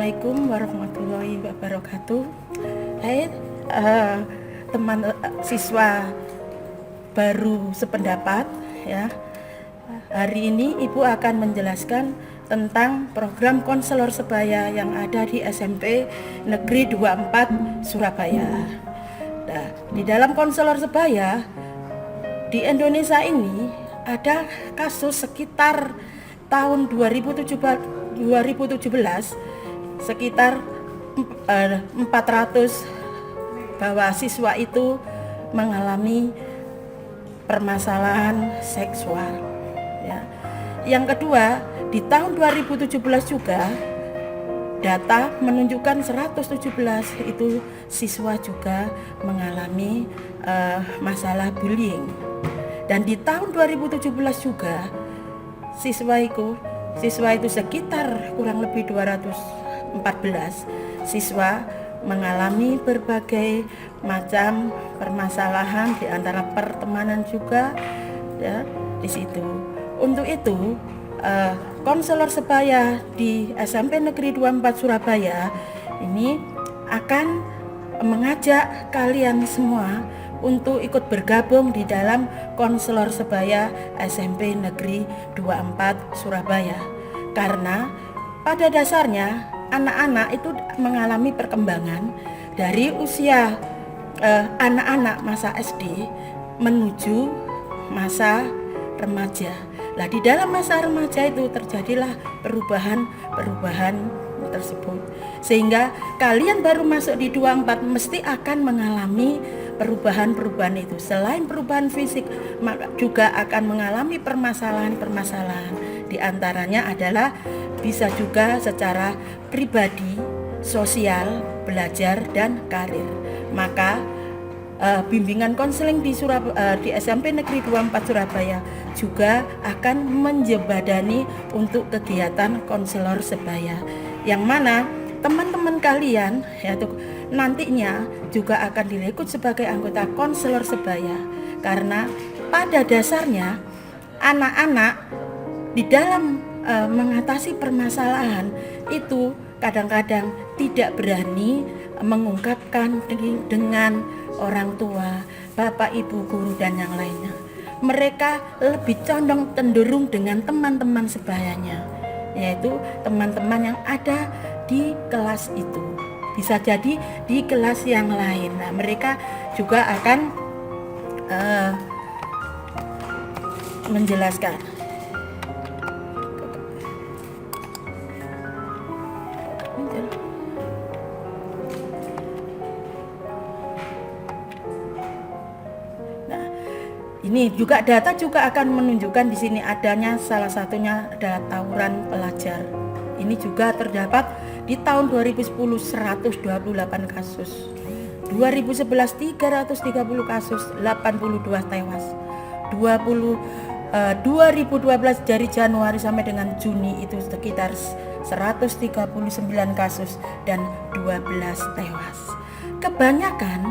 Assalamualaikum warahmatullahi wabarakatuh. Hai teman siswa baru sependapat ya. Hari ini Ibu akan menjelaskan tentang program konselor sebaya yang ada di SMP Negeri 24 Surabaya. Nah, di dalam konselor sebaya di Indonesia ini ada kasus sekitar tahun 2017 sekitar 400 bahwa siswa itu mengalami permasalahan seksual ya. Yang kedua, di tahun 2017 juga data menunjukkan 117 itu siswa juga mengalami masalah bullying. Dan di tahun 2017 juga siswa itu sekitar kurang lebih 214 siswa mengalami berbagai macam permasalahan di antara pertemanan juga ya di situ. Untuk itu konselor sebaya di SMP Negeri 24 Surabaya ini akan mengajak kalian semua untuk ikut bergabung di dalam konselor sebaya SMP Negeri 24 Surabaya. Karena pada dasarnya anak-anak itu mengalami perkembangan dari usia anak-anak masa SD menuju masa remaja. Nah, di dalam masa remaja itu terjadilah perubahan tersebut. Sehingga kalian baru masuk di 24 mesti akan mengalami perubahan itu. Selain perubahan fisik, maka juga akan mengalami permasalahan. Di antaranya adalah bisa juga secara pribadi, sosial, belajar dan karir. Maka bimbingan konseling di SMP Negeri 24 Surabaya juga akan menjembatani untuk kegiatan konselor sebaya, yang mana teman-teman kalian yaitu nantinya juga akan direkrut sebagai anggota konselor sebaya. Karena pada dasarnya anak-anak di dalam mengatasi permasalahan itu kadang-kadang tidak berani mengungkapkan dengan orang tua, bapak, ibu, guru dan yang lainnya. Mereka lebih condong cenderung dengan teman-teman sebayanya, yaitu teman-teman yang ada di kelas itu, bisa jadi di kelas yang lain. Nah, mereka juga akan menjelaskan. Nah, ini juga data juga akan menunjukkan di sini adanya salah satunya adalah tawuran pelajar. Ini juga terdapat di tahun 2010 128 kasus, 2011 330 kasus, 82 tewas, 2012 dari Januari sampai dengan Juni itu sekitar 139 kasus dan 12 tewas. Kebanyakan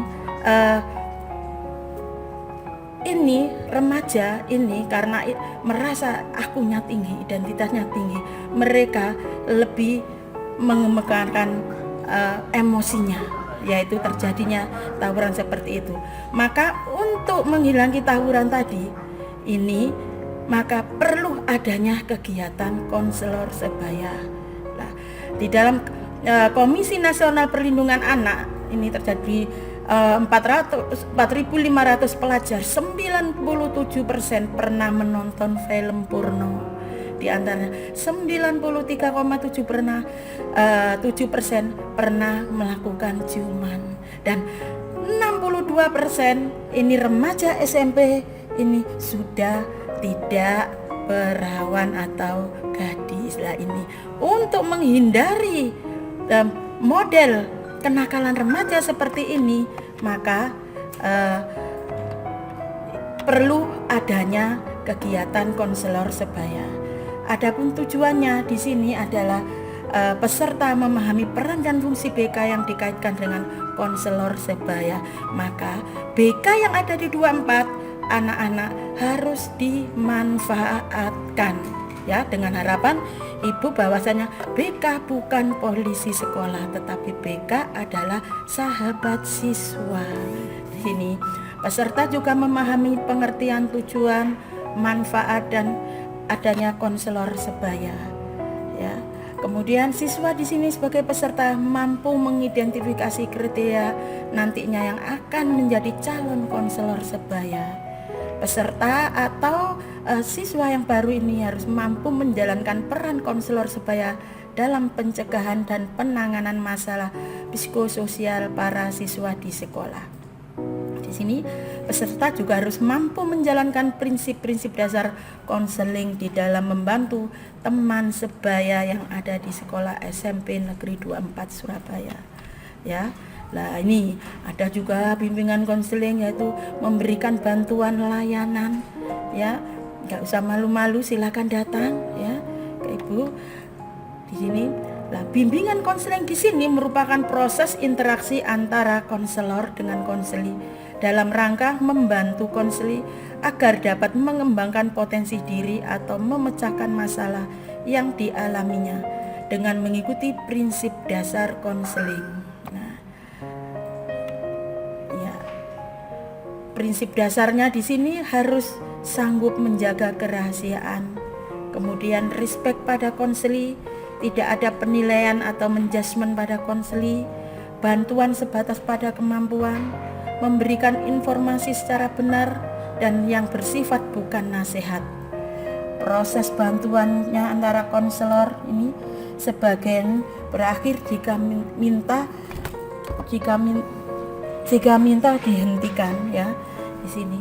ini remaja ini karena merasa akunya tinggi, identitasnya tinggi, mereka lebih mengemukakan emosinya, yaitu terjadinya tawuran seperti itu. Maka untuk menghilangi tawuran tadi ini, maka perlu adanya kegiatan konselor sebaya. Nah, di dalam Komisi Nasional Perlindungan Anak ini terjadi 4.500 pelajar, 97% pernah menonton film porno. Di antaranya 93,7% pernah melakukan ciuman, dan 62% ini remaja SMP ini sudah tidak perawan atau gadis. Lah ini untuk menghindari model kenakalan remaja seperti ini, maka perlu adanya kegiatan konselor sebaya. Adapun tujuannya di sini adalah peserta memahami peran dan fungsi BK yang dikaitkan dengan konselor sebaya. Maka BK yang ada di 24 anak-anak harus dimanfaatkan ya, dengan harapan Ibu bahwasanya BK bukan polisi sekolah, tetapi BK adalah sahabat siswa. Di sini peserta juga memahami pengertian tujuan, manfaat dan adanya konselor sebaya. Ya. Kemudian siswa di sini sebagai peserta mampu mengidentifikasi kriteria nantinya yang akan menjadi calon konselor sebaya. Peserta atau siswa yang baru ini harus mampu menjalankan peran konselor sebaya dalam pencegahan dan penanganan masalah psikososial para siswa di sekolah. Di sini peserta juga harus mampu menjalankan prinsip-prinsip dasar konseling di dalam membantu teman sebaya yang ada di sekolah SMP Negeri 24 Surabaya. Ya. Nah, ini ada juga bimbingan konseling, yaitu memberikan bantuan layanan, ya. Enggak usah malu-malu, silakan datang ya ke Ibu di sini. Nah, bimbingan konseling di sini merupakan proses interaksi antara konselor dengan konseli dalam rangka membantu konseli agar dapat mengembangkan potensi diri atau memecahkan masalah yang dialaminya dengan mengikuti prinsip dasar konseling. Nah, ya, prinsip dasarnya di sini harus sanggup menjaga kerahasiaan, kemudian respect pada konseli, tidak ada penilaian atau menjudgment pada konseli, bantuan sebatas pada kemampuan, memberikan informasi secara benar dan yang bersifat bukan nasihat. Proses bantuannya antara konselor ini sebagian berakhir jika minta dihentikan, ya. Di sini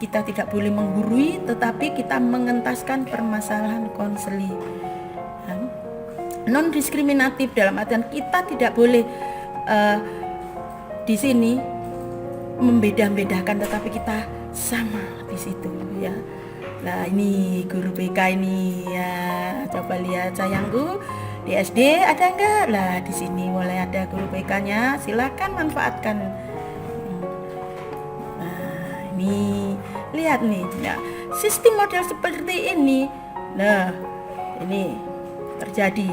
kita tidak boleh menggurui, tetapi kita mengentaskan permasalahan konseli. Non diskriminatif dalam artian kita tidak boleh di sini membeda-bedakan, tetapi kita sama di situ, ya. Nah, ini guru BK ini, ya. Coba lihat sayangku, di SD ada enggak? Lah, di sini mulai ada guru BK-nya, silakan manfaatkan. Nah, ini lihat nih, ya. Sistem model seperti ini. Nah, ini terjadi,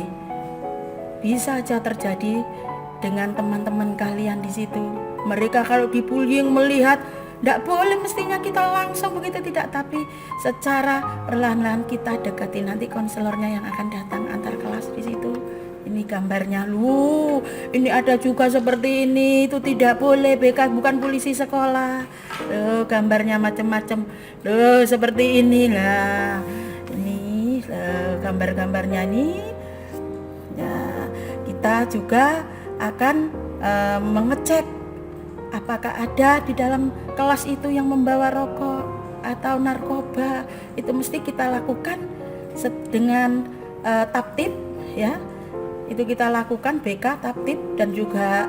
bisa aja terjadi dengan teman-teman kalian di situ. Mereka kalau dibullying melihat tidak boleh mestinya kita langsung begitu, tidak, tapi secara perlahan-lahan kita dekati nanti konselornya yang akan datang antar kelas di situ. Ini gambarnya, lu ini ada juga seperti ini, itu tidak boleh, BK bukan polisi sekolah. Gambarnya macam-macam, seperti inilah. Ini gambar-gambarnya nih. Ya, kita juga akan mengecek apakah ada di dalam kelas itu yang membawa rokok atau narkoba. Itu mesti kita lakukan dengan taptip, ya. Itu kita lakukan BK, taptip, dan juga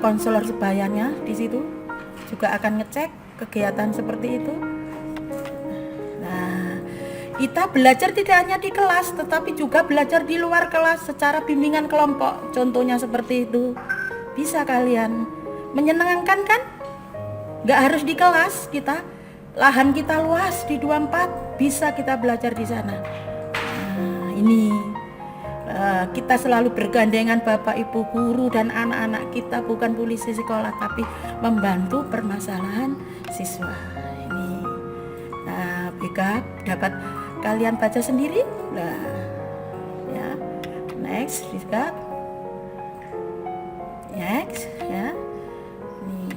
konselor sebayanya di situ juga akan ngecek kegiatan seperti itu. Nah, kita belajar tidak hanya di kelas, tetapi juga belajar di luar kelas secara bimbingan kelompok. Contohnya seperti itu. Bisa kalian, menyenangkan kan? Gak harus di kelas kita, lahan kita luas di 24, bisa kita belajar di sana. Nah, ini kita selalu bergandengan Bapak Ibu guru dan anak-anak kita, bukan polisi sekolah, tapi membantu permasalahan siswa ini. Nah, BK dapat kalian baca sendiri. Nah, ya, next, BK. Next, ya. Nih.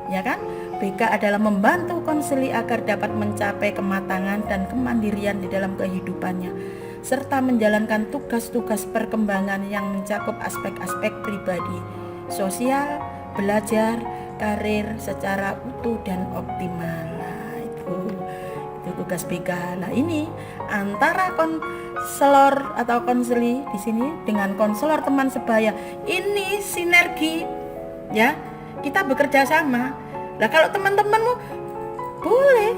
Ya kan? BK adalah membantu konseli agar dapat mencapai kematangan dan kemandirian di dalam kehidupannya, serta menjalankan tugas-tugas perkembangan yang mencakup aspek-aspek pribadi, sosial, belajar, karir secara utuh dan optimal. Nah, itu tugas BK. Nah, ini antara konselor atau konseli di sini dengan konselor teman sebaya, ini sinergi, ya. Kita bekerja sama. Nah, kalau teman-temanmu boleh,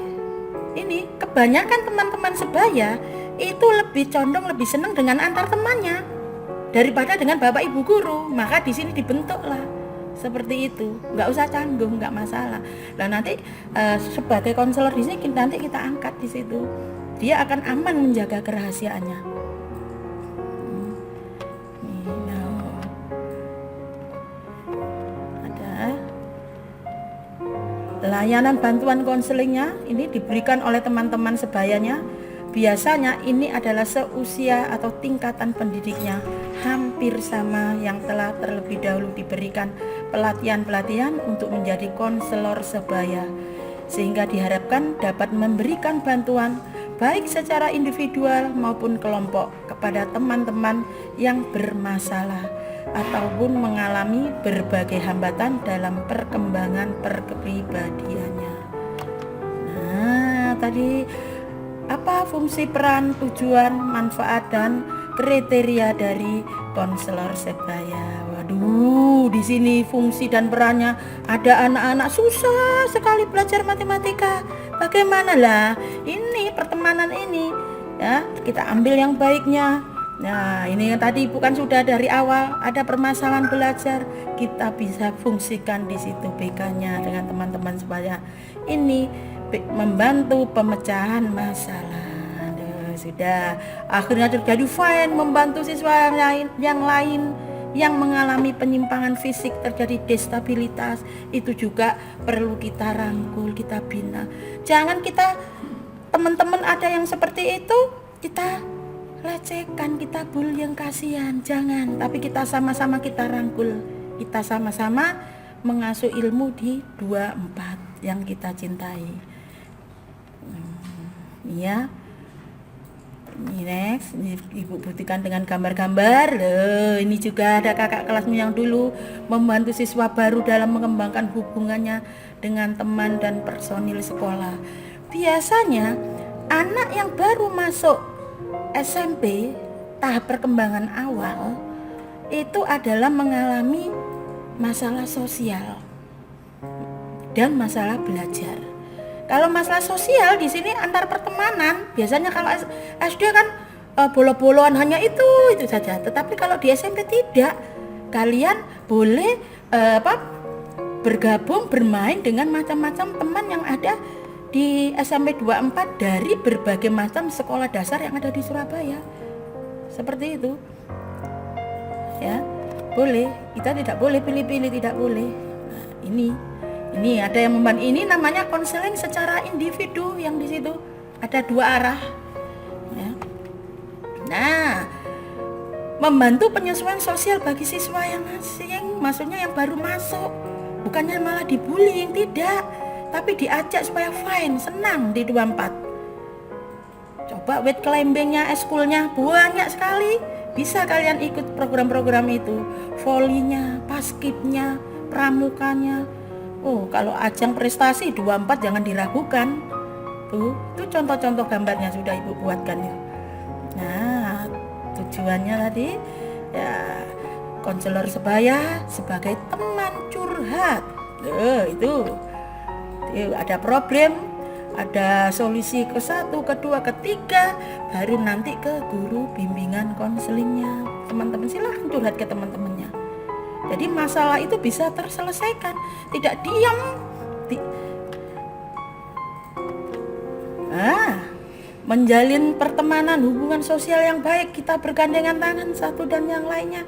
ini kebanyakan teman-teman sebaya itu lebih condong, lebih senang dengan antar temannya daripada dengan bapak ibu guru. Maka di sini dibentuklah seperti itu, nggak usah canggung, nggak masalah. Nah, nanti sebagai konselor di sini nanti kita angkat di situ, dia akan aman menjaga kerahasiaannya. Ada layanan bantuan konselingnya, ini diberikan oleh teman-teman sebayanya. Biasanya ini adalah seusia atau tingkatan pendidiknya hampir sama yang telah terlebih dahulu diberikan pelatihan-pelatihan untuk menjadi konselor sebaya, sehingga diharapkan dapat memberikan bantuan baik secara individual maupun kelompok kepada teman-teman yang bermasalah ataupun mengalami berbagai hambatan dalam perkembangan perkepribadiannya. Nah, tadi apa fungsi, peran, tujuan, manfaat, dan kriteria dari konselor sebaya? Waduh, di sini fungsi dan perannya ada anak-anak susah sekali belajar matematika. Bagaimana lah ini pertemanan ini? Ya, kita ambil yang baiknya. Nah, ini yang tadi bukan sudah dari awal ada permasalahan belajar, kita bisa fungsikan di situ BK-nya dengan teman-teman supaya ini membantu pemecahan masalah. Sudah akhirnya terjadi fine, membantu siswa yang lain yang mengalami penyimpangan fisik, terjadi destabilitas, itu juga perlu kita rangkul, kita bina. Jangan kita, teman-teman ada yang seperti itu, kita lecehkan, kita bully, yang kasihan, jangan. Tapi kita sama-sama kita rangkul, kita sama-sama mengasuh ilmu di 24 yang kita cintai. Ya, ini next, ini Ibu buktikan dengan gambar-gambar. Ini juga ada kakak kelasmu yang dulu membantu siswa baru dalam mengembangkan hubungannya dengan teman dan personil sekolah. Biasanya anak yang baru masuk SMP tahap perkembangan awal itu adalah mengalami masalah sosial dan masalah belajar. Kalau masalah sosial di sini antar pertemanan, biasanya kalau SD kan bolo-boloan hanya itu saja. Tetapi kalau di SMP tidak, kalian boleh bergabung bermain dengan macam-macam teman yang ada di SMP 24 dari berbagai macam sekolah dasar yang ada di Surabaya. Seperti itu. Ya, boleh. Kita tidak boleh pilih-pilih, tidak boleh. Nah, ini ada yang membantu, ini namanya konseling secara individu, yang di situ ada 2 arah. Ya. Nah, membantu penyesuaian sosial bagi siswa yang asing, maksudnya yang baru masuk, bukannya malah dibullying, tidak, tapi diajak supaya fine, senang di 24. Coba weight climbingnya, eskulnya banyak sekali, bisa kalian ikut program-program itu, volinya, paskibnya, pramukanya. Oh, kalau ajang prestasi 24 jangan diragukan. Tuh, itu contoh-contoh gambarnya sudah Ibu buatkan ya. Nah, tujuannya tadi ya, konselor sebaya sebagai teman curhat. Itu ada problem, ada solusi ke 1, ke 2, ke 3, baru nanti ke guru bimbingan konselingnya. Teman-teman silahkan curhat ke teman-temannya. Jadi masalah itu bisa terselesaikan, tidak diam. Menjalin pertemanan, hubungan sosial yang baik, kita bergandengan tangan satu dan yang lainnya.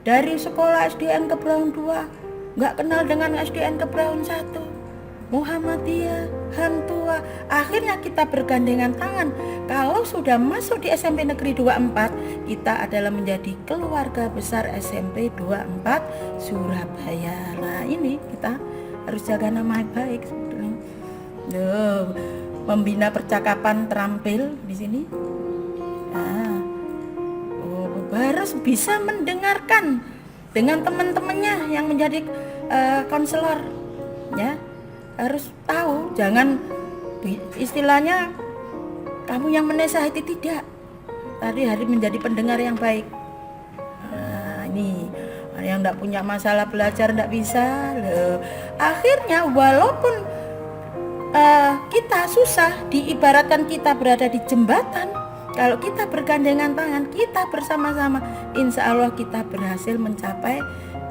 Dari sekolah SDN Kebraun 2, nggak kenal dengan SDN Kebraun 1, Muhammadiyah, Hang Tua, akhirnya kita bergandengan tangan. Kalau sudah masuk di SMP Negeri 24, kita adalah menjadi keluarga besar SMP 24 Surabaya. Nah, ini kita harus jaga nama baik. Membina percakapan terampil di sini. Harus bisa mendengarkan dengan teman-temannya yang menjadi konselor, ya. Harus tahu, jangan istilahnya kamu yang menasihati, tidak. Tadi hari menjadi pendengar yang baik. Ini yang tidak punya masalah belajar tidak bisa. Akhirnya walaupun kita susah, diibaratkan kita berada di jembatan, kalau kita bergandengan tangan, kita bersama-sama, insya Allah kita berhasil mencapai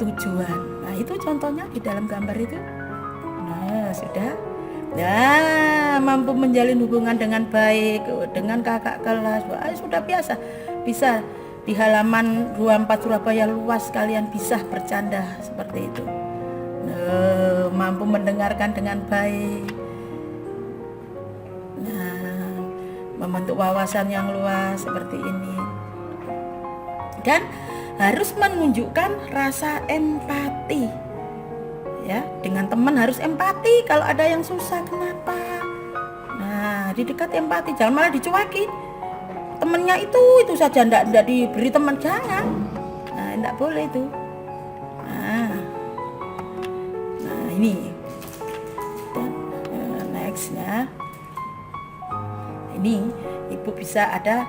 tujuan. Nah, itu contohnya di dalam gambar itu. Nah, sudah Ya, mampu menjalin hubungan dengan baik dengan kakak kelas. Wah, sudah biasa. Bisa di halaman 24 Surabaya luas kalian bisa bercanda seperti itu. Mampu mendengarkan dengan baik. Nah, membentuk wawasan yang luas seperti ini. Dan harus menunjukkan rasa empati. Ya, dengan teman harus empati. Kalau ada yang susah, kenapa? Nah, di dekat empati, jangan malah dicuekin. Temennya itu saja ndak diberi teman, jangan. Nah, ndak boleh itu. Nah ini. Dan nextnya, ini ibu bisa ada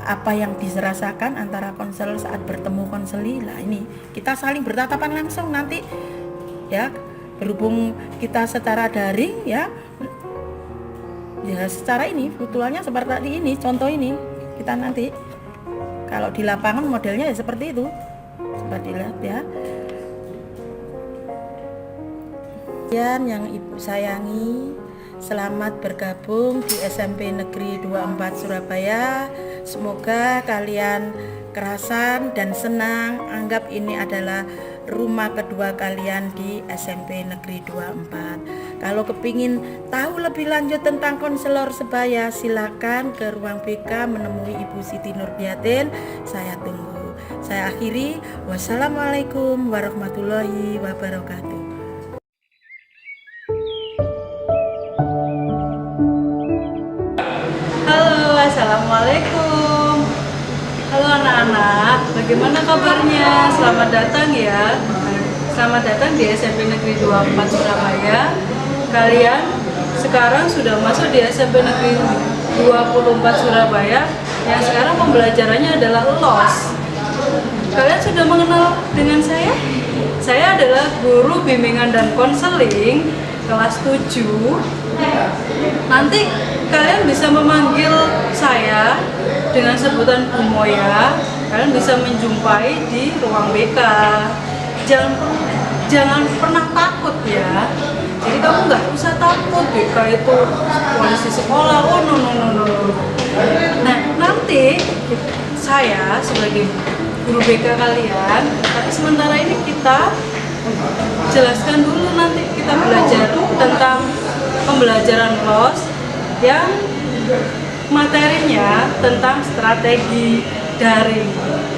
apa yang dirasakan antara konselor saat bertemu konseli. Nah ini kita saling bertatapan langsung nanti ya, berhubung kita secara daring ya secara ini virtualnya seperti tadi ini contoh ini, kita nanti kalau di lapangan modelnya ya seperti itu, coba dilihat ya. Yang ibu sayangi, selamat bergabung di SMP Negeri 24 Surabaya. Semoga kalian kerasan dan senang. Anggap ini adalah rumah kedua kalian di SMP Negeri 24. Kalau kepingin tahu lebih lanjut tentang konselor sebaya, silakan ke ruang BK menemui Ibu Siti Nurbiatin. Saya tunggu. Saya akhiri. Wassalamualaikum warahmatullahi wabarakatuh. Assalamualaikum. Halo anak-anak, bagaimana kabarnya? Selamat datang ya. Selamat datang di SMP Negeri 24 Surabaya. Kalian sekarang sudah masuk di SMP Negeri 24 Surabaya yang sekarang pembelajarannya adalah LOS. Kalian sudah mengenal dengan saya? Saya adalah guru bimbingan dan konseling kelas 7. Nanti kalian bisa memanggil saya dengan sebutan Bu Moya. Kalian bisa menjumpai di ruang BK. Jangan pernah takut ya. Jadi kamu nggak usah takut BK itu polisi sekolah. Oh no. Nah nanti saya sebagai guru BK kalian, tapi sementara ini kita jelaskan dulu, nanti kita belajar tentang pembelajaran LOS yang materinya tentang strategi daring.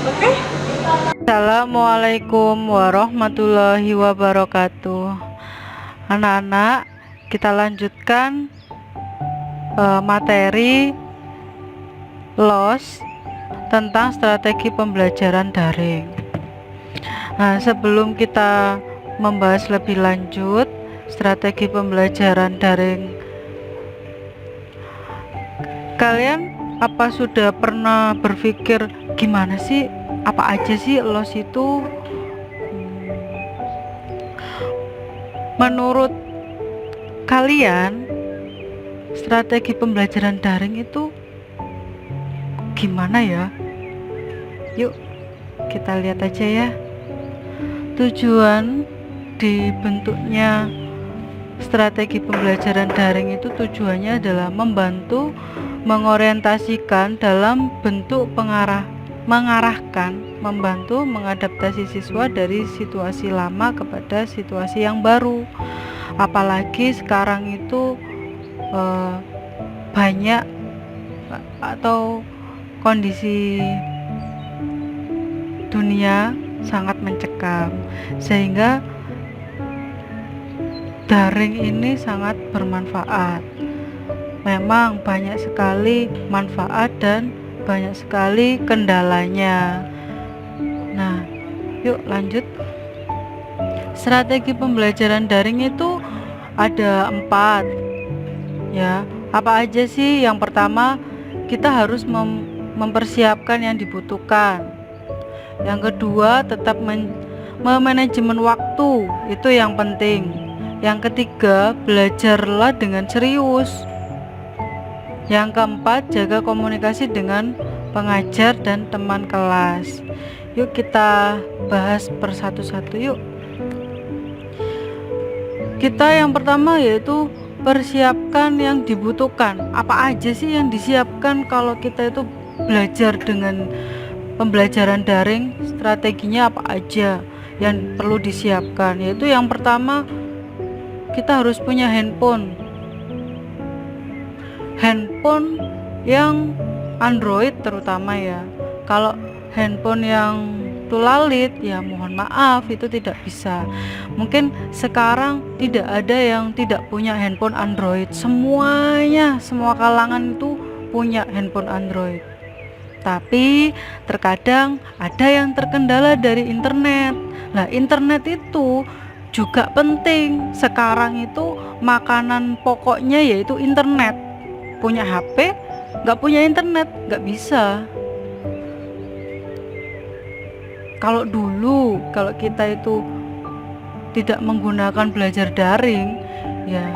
Oke? Assalamualaikum warahmatullahi wabarakatuh. Anak-anak, kita lanjutkan materi LOS tentang strategi pembelajaran daring. Nah, sebelum kita membahas lebih lanjut strategi pembelajaran daring, kalian apa sudah pernah berpikir gimana sih, apa aja sih LOS itu? Menurut kalian strategi pembelajaran daring itu gimana ya? Yuk kita lihat aja ya. Tujuan dibentuknya strategi pembelajaran daring itu tujuannya adalah membantu mengorientasikan dalam bentuk mengarahkan, membantu mengadaptasi siswa dari situasi lama kepada situasi yang baru. Apalagi sekarang itu banyak atau kondisi dunia sangat mencekam, sehingga daring ini sangat bermanfaat. Memang banyak sekali manfaat dan banyak sekali kendalanya. Nah, yuk lanjut. Strategi pembelajaran daring itu ada 4 ya. Apa aja sih? Yang pertama, kita harus mempersiapkan yang dibutuhkan. Yang kedua, tetap memanajemen waktu, itu yang penting. Yang ketiga, belajarlah dengan serius. Yang keempat, jaga komunikasi dengan pengajar dan teman kelas. Yuk kita bahas persatu-satu yuk. Kita yang pertama yaitu persiapkan yang dibutuhkan. Apa aja sih yang disiapkan kalau kita itu belajar dengan pembelajaran daring? Strateginya apa aja yang perlu disiapkan? Yaitu yang pertama, kita harus punya handphone yang Android terutama ya. Kalau handphone yang tulalit ya mohon maaf, itu tidak bisa. Mungkin sekarang tidak ada yang tidak punya handphone Android. Semua kalangan itu punya handphone Android. Tapi terkadang ada yang terkendala dari internet. Nah, internet itu juga penting. Sekarang itu makanan pokoknya yaitu internet. Punya HP, nggak punya internet, nggak bisa. Kalau dulu, kalau kita itu tidak menggunakan belajar daring, ya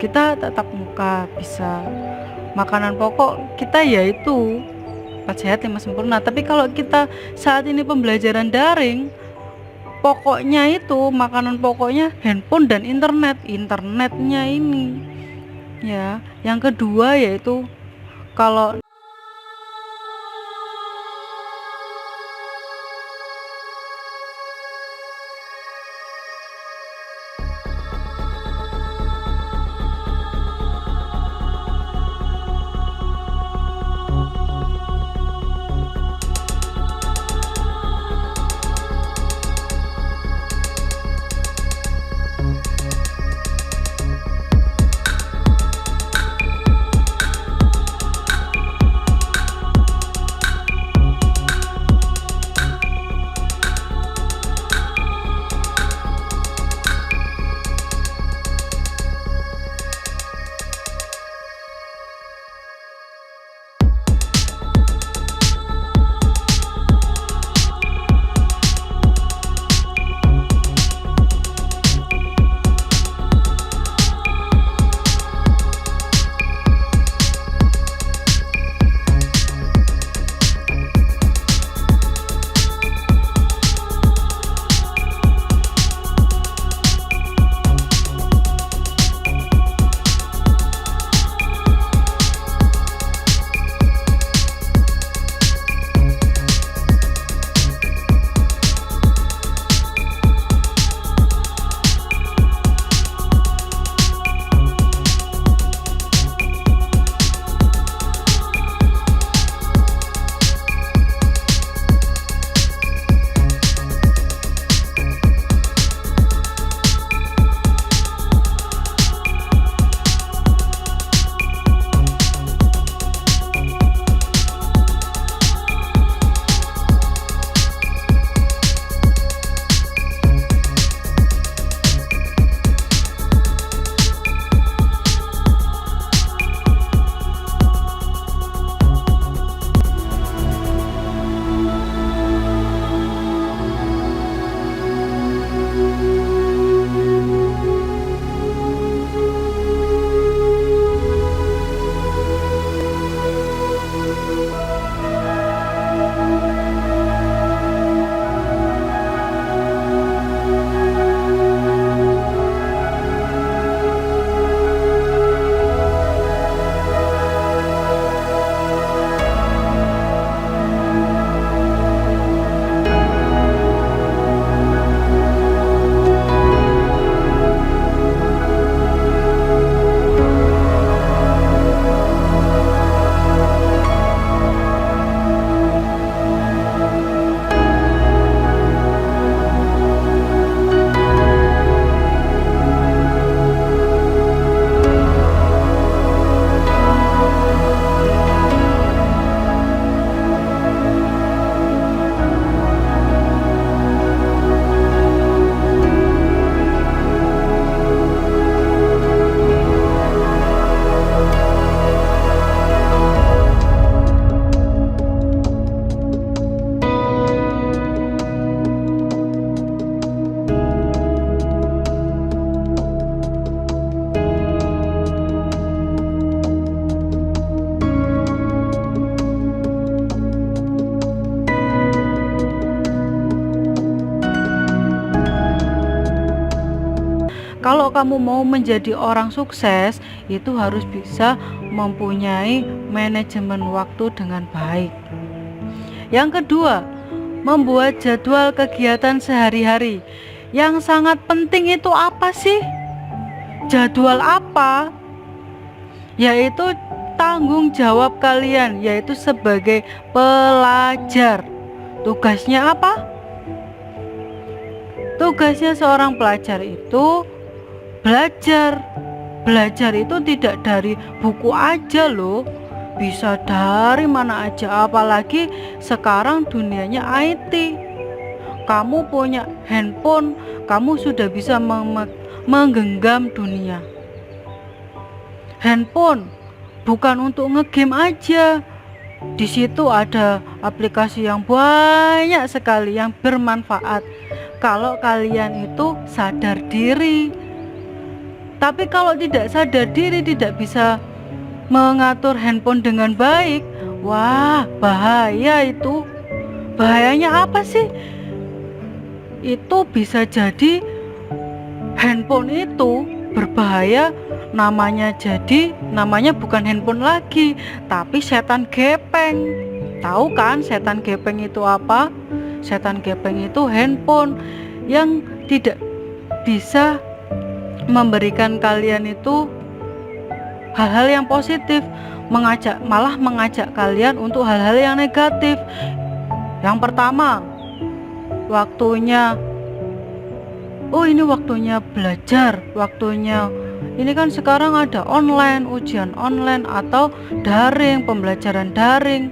kita tatap muka bisa. Makanan pokok kita yaitu 4 sehat 5 sempurna. Tapi kalau kita saat ini pembelajaran daring, pokoknya itu makanan pokoknya handphone dan internetnya ini. Ya, yang kedua yaitu kalau Kalau kamu mau menjadi orang sukses, itu harus bisa mempunyai manajemen waktu dengan baik. Yang kedua, membuat jadwal kegiatan sehari-hari. Yang sangat penting itu apa sih? Jadwal apa? Yaitu tanggung jawab kalian, yaitu sebagai pelajar. Tugasnya apa? Tugasnya seorang pelajar itu belajar. Belajar itu tidak dari buku aja loh, bisa dari mana aja, apalagi sekarang dunianya IT. Kamu punya handphone, kamu sudah bisa menggenggam dunia. Handphone bukan untuk ngegame aja. Di situ ada aplikasi yang banyak sekali yang bermanfaat kalau kalian itu sadar diri. Tapi kalau tidak sadar diri, tidak bisa mengatur handphone dengan baik, wah bahaya itu. Bahayanya apa sih? Itu bisa jadi handphone itu berbahaya, namanya bukan handphone lagi, tapi setan gepeng. Tahu kan setan gepeng itu apa? Setan gepeng itu handphone yang tidak bisa memberikan kalian itu hal-hal yang positif, malah mengajak kalian untuk hal-hal yang negatif. Yang pertama, ini waktunya belajar, ini kan sekarang ada online, ujian online atau daring, pembelajaran daring.